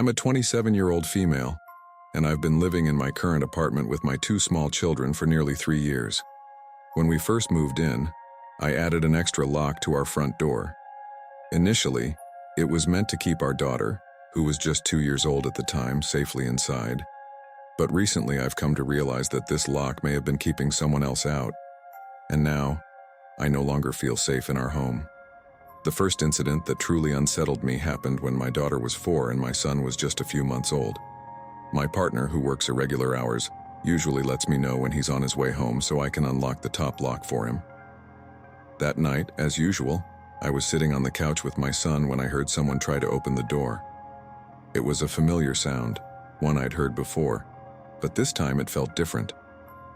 I'm a 27-year-old female, and I've been living in my current apartment with my 2 small children for nearly 3 years. When we first moved in, I added an extra lock to our front door. Initially, it was meant to keep our daughter, who was just 2 years old at the time, safely inside. But recently I've come to realize that this lock may have been keeping someone else out. And now, I no longer feel safe in our home. The first incident that truly unsettled me happened when my daughter was 4 and my son was just a few months old. My partner, who works irregular hours, usually lets me know when he's on his way home so I can unlock the top lock for him. That night, as usual, I was sitting on the couch with my son when I heard someone try to open the door. It was a familiar sound, one I'd heard before, but this time it felt different.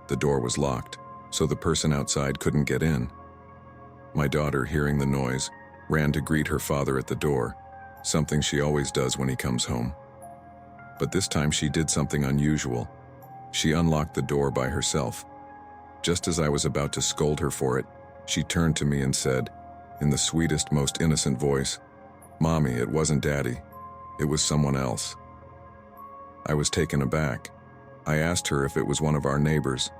The door was locked, so the person outside couldn't get in. My daughter, hearing the noise, ran to greet her father at the door, something she always does when he comes home. But this time she did something unusual. She unlocked the door by herself. Just as I was about to scold her for it, she turned to me and said, in the sweetest, most innocent voice, "Mommy, it wasn't Daddy. It was someone else." I was taken aback. I asked her if it was one of our neighbors,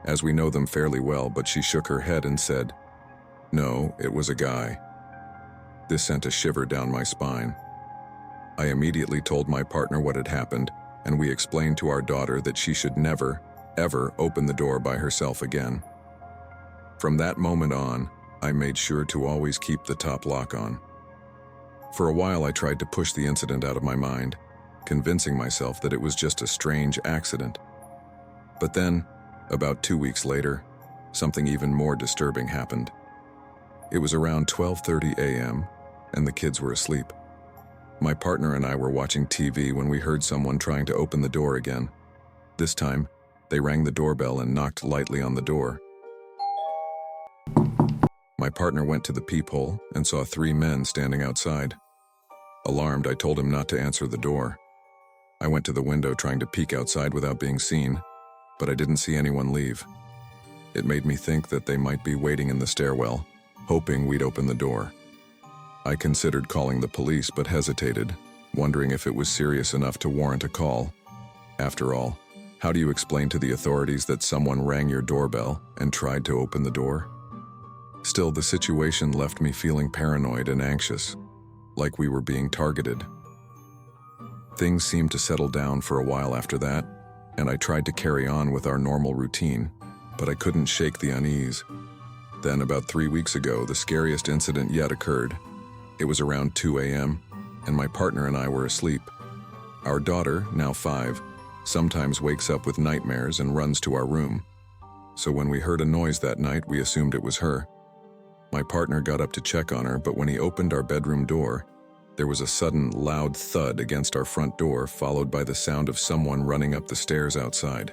as we know them fairly well, but she shook her head and said, "No, it was a guy." This sent a shiver down my spine. I immediately told my partner what had happened, and we explained to our daughter that she should never, ever open the door by herself again. From that moment on, I made sure to always keep the top lock on. For a while I tried to push the incident out of my mind, convincing myself that it was just a strange accident. But then, about 2 weeks later, something even more disturbing happened. It was around 12:30 a.m., and the kids were asleep. My partner and I were watching TV when we heard someone trying to open the door again. This time, they rang the doorbell and knocked lightly on the door. My partner went to the peephole and saw 3 men standing outside. Alarmed, I told him not to answer the door. I went to the window trying to peek outside without being seen, but I didn't see anyone leave. It made me think that they might be waiting in the stairwell, hoping we'd open the door. I considered calling the police but hesitated, wondering if it was serious enough to warrant a call. After all, how do you explain to the authorities that someone rang your doorbell and tried to open the door? Still, the situation left me feeling paranoid and anxious, like we were being targeted. Things seemed to settle down for a while after that, and I tried to carry on with our normal routine, but I couldn't shake the unease. Then, about 3 weeks ago, the scariest incident yet occurred. It was around 2 a.m., and my partner and I were asleep. Our daughter, now 5, sometimes wakes up with nightmares and runs to our room. So when we heard a noise that night, we assumed it was her. My partner got up to check on her, but when he opened our bedroom door, there was a sudden, loud thud against our front door, followed by the sound of someone running up the stairs outside.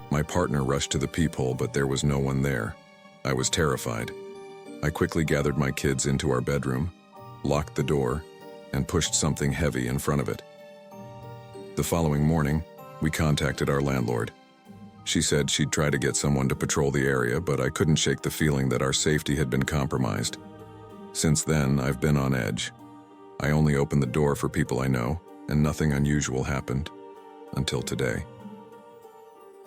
My partner rushed to the peephole, but there was no one there. I was terrified. I quickly gathered my kids into our bedroom, locked the door, and pushed something heavy in front of it. The following morning, we contacted our landlord. She said she'd try to get someone to patrol the area, but I couldn't shake the feeling that our safety had been compromised. Since then, I've been on edge. I only open the door for people I know, and nothing unusual happened, until today.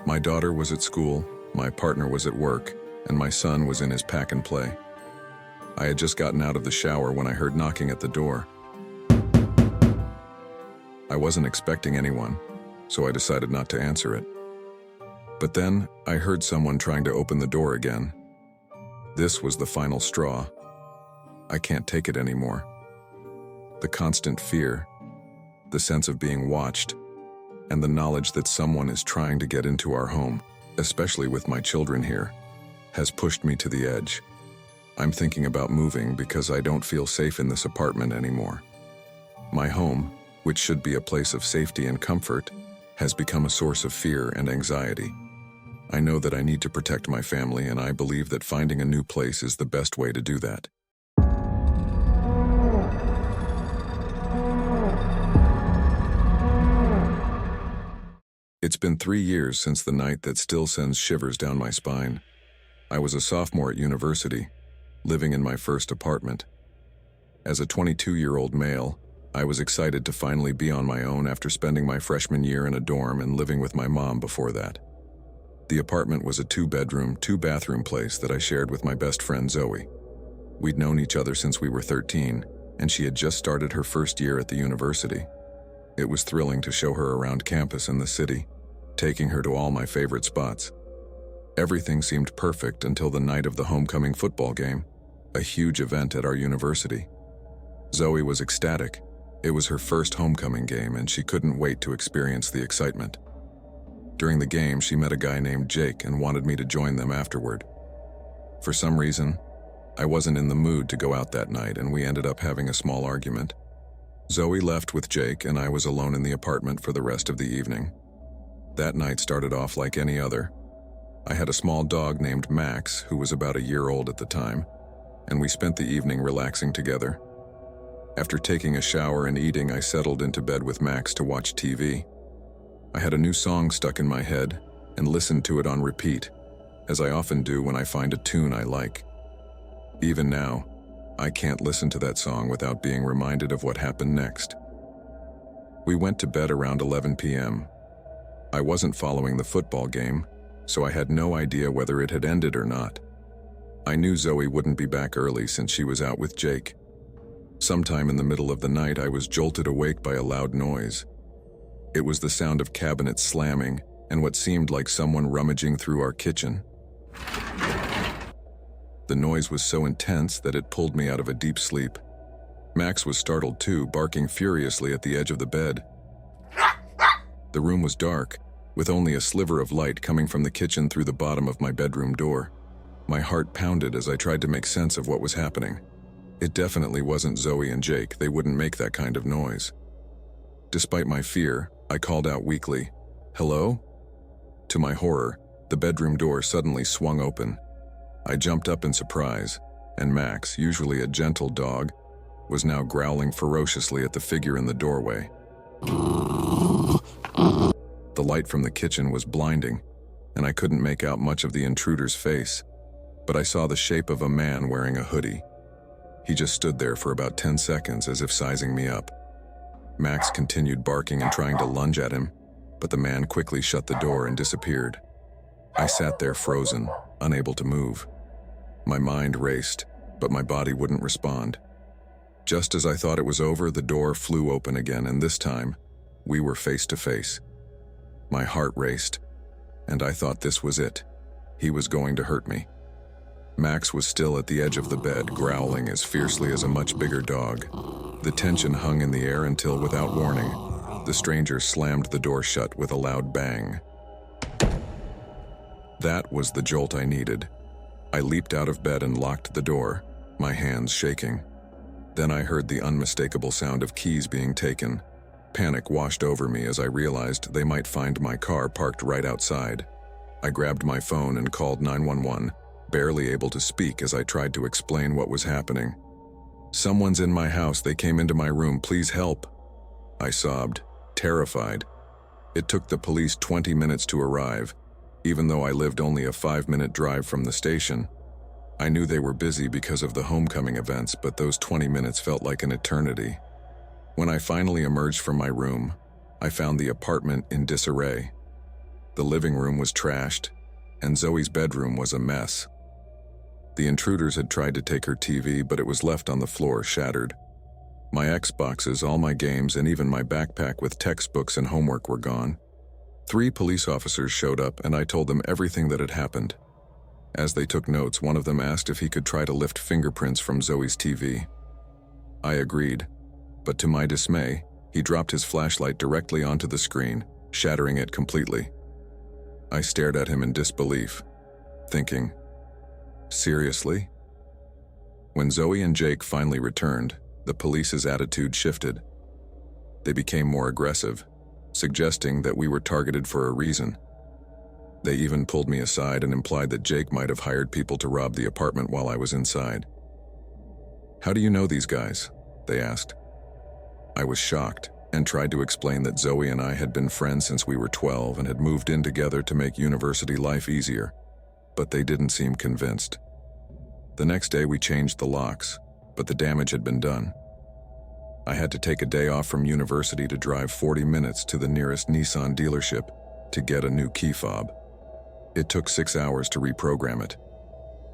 My daughter was at school, my partner was at work, and my son was in his pack and play. I had just gotten out of the shower when I heard knocking at the door. I wasn't expecting anyone, so I decided not to answer it. But then, I heard someone trying to open the door again. This was the final straw. I can't take it anymore. The constant fear, the sense of being watched, and the knowledge that someone is trying to get into our home, especially with my children here, has pushed me to the edge. I'm thinking about moving because I don't feel safe in this apartment anymore. My home, which should be a place of safety and comfort, has become a source of fear and anxiety. I know that I need to protect my family, and I believe that finding a new place is the best way to do that. It's been 3 years since the night that still sends shivers down my spine. I was a sophomore at university, living in my first apartment. As a 22-year-old male, I was excited to finally be on my own after spending my freshman year in a dorm and living with my mom before that. The apartment was a 2-bedroom, 2-bathroom place that I shared with my best friend Zoe. We'd known each other since we were 13, and she had just started her first year at the university. It was thrilling to show her around campus and the city, taking her to all my favorite spots. Everything seemed perfect until the night of the homecoming football game, a huge event at our university. Zoe was ecstatic. It was her first homecoming game, and she couldn't wait to experience the excitement. During the game, she met a guy named Jake and wanted me to join them afterward. For some reason, I wasn't in the mood to go out that night, and we ended up having a small argument. Zoe left with Jake, and I was alone in the apartment for the rest of the evening. That night started off like any other. I had a small dog named Max, who was about a year old at the time, and we spent the evening relaxing together. After taking a shower and eating, I settled into bed with Max to watch TV. I had a new song stuck in my head and listened to it on repeat, as I often do when I find a tune I like. Even now, I can't listen to that song without being reminded of what happened next. We went to bed around 11 p.m. I wasn't following the football game, so I had no idea whether it had ended or not. I knew Zoe wouldn't be back early since she was out with Jake. Sometime in the middle of the night, I was jolted awake by a loud noise. It was the sound of cabinets slamming and what seemed like someone rummaging through our kitchen. The noise was so intense that it pulled me out of a deep sleep. Max was startled too, barking furiously at the edge of the bed. The room was dark, with only a sliver of light coming from the kitchen through the bottom of my bedroom door. My heart pounded as I tried to make sense of what was happening. It definitely wasn't Zoe and Jake. They wouldn't make that kind of noise. Despite my fear, I called out weakly, "Hello?" To my horror, the bedroom door suddenly swung open. I jumped up in surprise, and Max, usually a gentle dog, was now growling ferociously at the figure in the doorway. The light from the kitchen was blinding, and I couldn't make out much of the intruder's face, but I saw the shape of a man wearing a hoodie. He just stood there for about 10 seconds as if sizing me up. Max continued barking and trying to lunge at him, but the man quickly shut the door and disappeared. I sat there frozen, unable to move. My mind raced, but my body wouldn't respond. Just as I thought it was over, the door flew open again, and this time, we were face to face. My heart raced, and I thought this was it. He was going to hurt me. Max was still at the edge of the bed, growling as fiercely as a much bigger dog. The tension hung in the air until, without warning, the stranger slammed the door shut with a loud bang. That was the jolt I needed. I leaped out of bed and locked the door, my hands shaking. Then I heard the unmistakable sound of keys being taken. Panic washed over me as I realized they might find my car parked right outside. I grabbed my phone and called 911, barely able to speak as I tried to explain what was happening. "Someone's in my house. They came into my room. Please help." I sobbed, terrified. It took the police 20 minutes to arrive, even though I lived only a 5-minute drive from the station. I knew they were busy because of the homecoming events, but those 20 minutes felt like an eternity. When I finally emerged from my room, I found the apartment in disarray. The living room was trashed, and Zoe's bedroom was a mess. The intruders had tried to take her TV, but it was left on the floor, shattered. My Xboxes, all my games, and even my backpack with textbooks and homework were gone. 3 police officers showed up, and I told them everything that had happened. As they took notes, one of them asked if he could try to lift fingerprints from Zoe's TV. I agreed, but to my dismay, he dropped his flashlight directly onto the screen, shattering it completely. I stared at him in disbelief, thinking, seriously? When Zoe and Jake finally returned, the police's attitude shifted. They became more aggressive, suggesting that we were targeted for a reason. They even pulled me aside and implied that Jake might have hired people to rob the apartment while I was inside. "How do you know these guys?" they asked. I was shocked and tried to explain that Zoe and I had been friends since we were 12 and had moved in together to make university life easier, but they didn't seem convinced. The next day we changed the locks, but the damage had been done. I had to take a day off from university to drive 40 minutes to the nearest Nissan dealership to get a new key fob. It took 6 hours to reprogram it.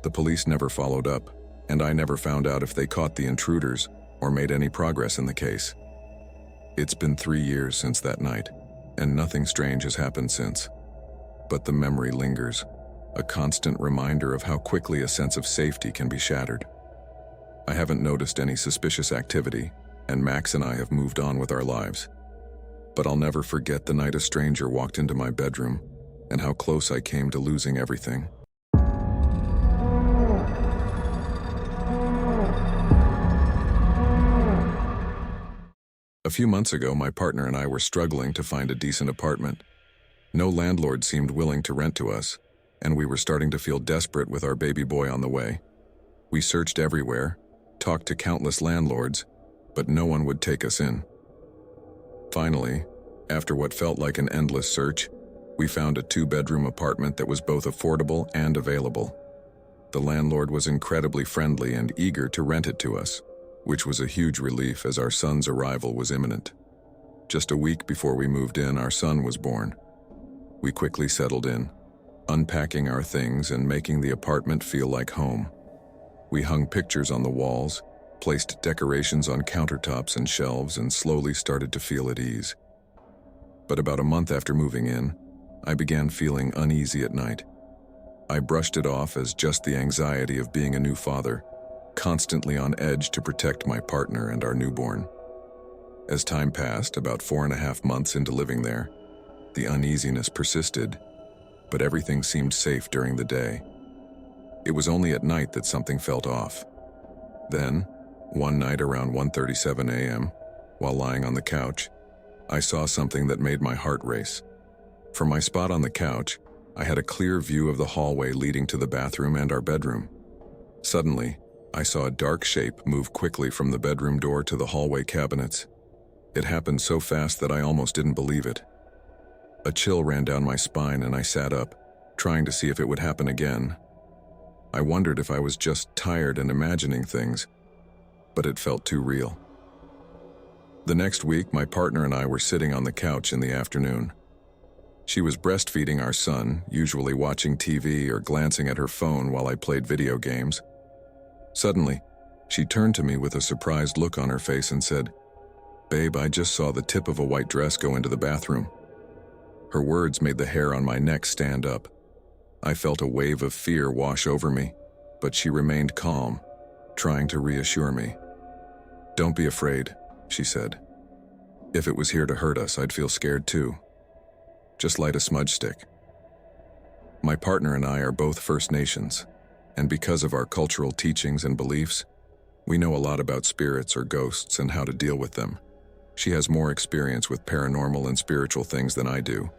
The police never followed up, and I never found out if they caught the intruders or made any progress in the case. It's been 3 years since that night, and nothing strange has happened since. But the memory lingers, a constant reminder of how quickly a sense of safety can be shattered. I haven't noticed any suspicious activity, and Max and I have moved on with our lives. But I'll never forget the night a stranger walked into my bedroom and how close I came to losing everything. A few months ago, my partner and I were struggling to find a decent apartment. No landlord seemed willing to rent to us, and we were starting to feel desperate with our baby boy on the way. We searched everywhere, talked to countless landlords, but no one would take us in. Finally, after what felt like an endless search, we found a 2-bedroom apartment that was both affordable and available. The landlord was incredibly friendly and eager to rent it to us, which was a huge relief as our son's arrival was imminent. Just a week before we moved in, our son was born. We quickly settled in, unpacking our things and making the apartment feel like home. We hung pictures on the walls, placed decorations on countertops and shelves, and slowly started to feel at ease. But about a month after moving in, I began feeling uneasy at night. I brushed it off as just the anxiety of being a new father, constantly on edge to protect my partner and our newborn. As time passed, about 4.5 months into living there, the uneasiness persisted, but everything seemed safe during the day. It was only at night that something felt off. Then, one night around 1:37 a.m., while lying on the couch, I saw something that made my heart race. From my spot on the couch, I had a clear view of the hallway leading to the bathroom and our bedroom. Suddenly, I saw a dark shape move quickly from the bedroom door to the hallway cabinets. It happened so fast that I almost didn't believe it. A chill ran down my spine and I sat up, trying to see if it would happen again. I wondered if I was just tired and imagining things, but it felt too real. The next week, my partner and I were sitting on the couch in the afternoon. She was breastfeeding our son, usually watching TV or glancing at her phone while I played video games. Suddenly, she turned to me with a surprised look on her face and said, "Babe, I just saw the tip of a white dress go into the bathroom." Her words made the hair on my neck stand up. I felt a wave of fear wash over me, but she remained calm, trying to reassure me. "Don't be afraid," she said. "If it was here to hurt us, I'd feel scared too. Just light a smudge stick." My partner and I are both First Nations, and because of our cultural teachings and beliefs, we know a lot about spirits or ghosts and how to deal with them. She has more experience with paranormal and spiritual things than I do,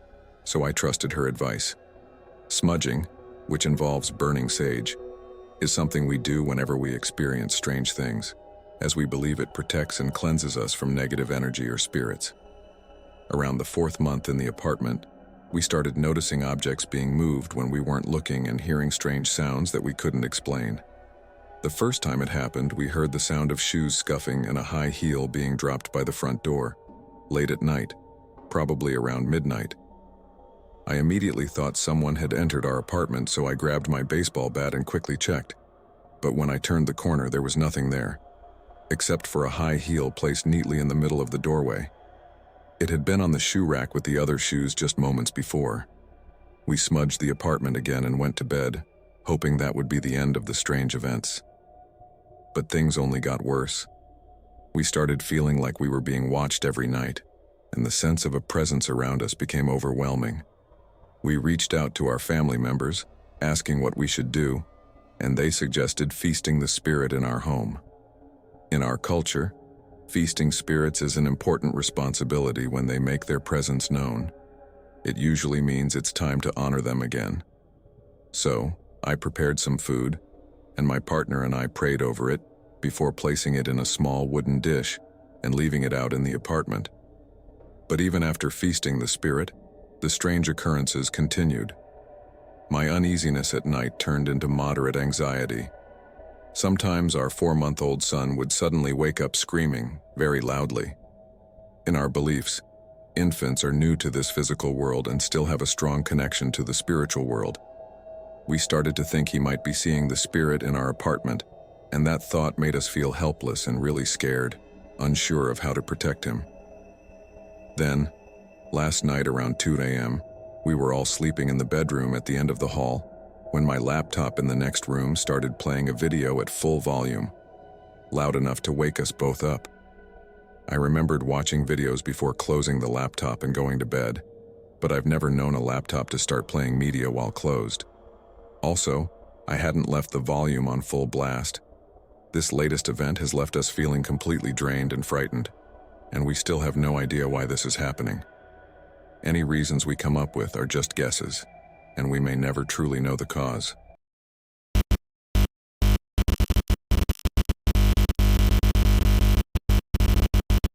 so I trusted her advice. Smudging, which involves burning sage, is something we do whenever we experience strange things, as we believe it protects and cleanses us from negative energy or spirits. Around the 4th month in the apartment, we started noticing objects being moved when we weren't looking and hearing strange sounds that we couldn't explain. The first time it happened, we heard the sound of shoes scuffing and a high heel being dropped by the front door, late at night, probably around midnight. I immediately thought someone had entered our apartment, so I grabbed my baseball bat and quickly checked. But when I turned the corner, there was nothing there, except for a high heel placed neatly in the middle of the doorway. It had been on the shoe rack with the other shoes just moments before. We smudged the apartment again and went to bed, hoping that would be the end of the strange events. But things only got worse. We started feeling like we were being watched every night, and the sense of a presence around us became overwhelming. We reached out to our family members, asking what we should do, and they suggested feasting the spirit in our home. In our culture, feasting spirits is an important responsibility when they make their presence known. It usually means it's time to honor them again. So, I prepared some food, and my partner and I prayed over it before placing it in a small wooden dish and leaving it out in the apartment. But even after feasting the spirit, the strange occurrences continued. My uneasiness at night turned into moderate anxiety. Sometimes our 4-month-old son would suddenly wake up screaming, very loudly. In our beliefs, infants are new to this physical world and still have a strong connection to the spiritual world. We started to think he might be seeing the spirit in our apartment, and that thought made us feel helpless and really scared, unsure of how to protect him. Then, last night around 2 a.m., we were all sleeping in the bedroom at the end of the hall when my laptop in the next room started playing a video at full volume, loud enough to wake us both up. I remembered watching videos before closing the laptop and going to bed, but I've never known a laptop to start playing media while closed. Also, I hadn't left the volume on full blast. This latest event has left us feeling completely drained and frightened, and we still have no idea why this is happening. Any reasons we come up with are just guesses, and we may never truly know the cause.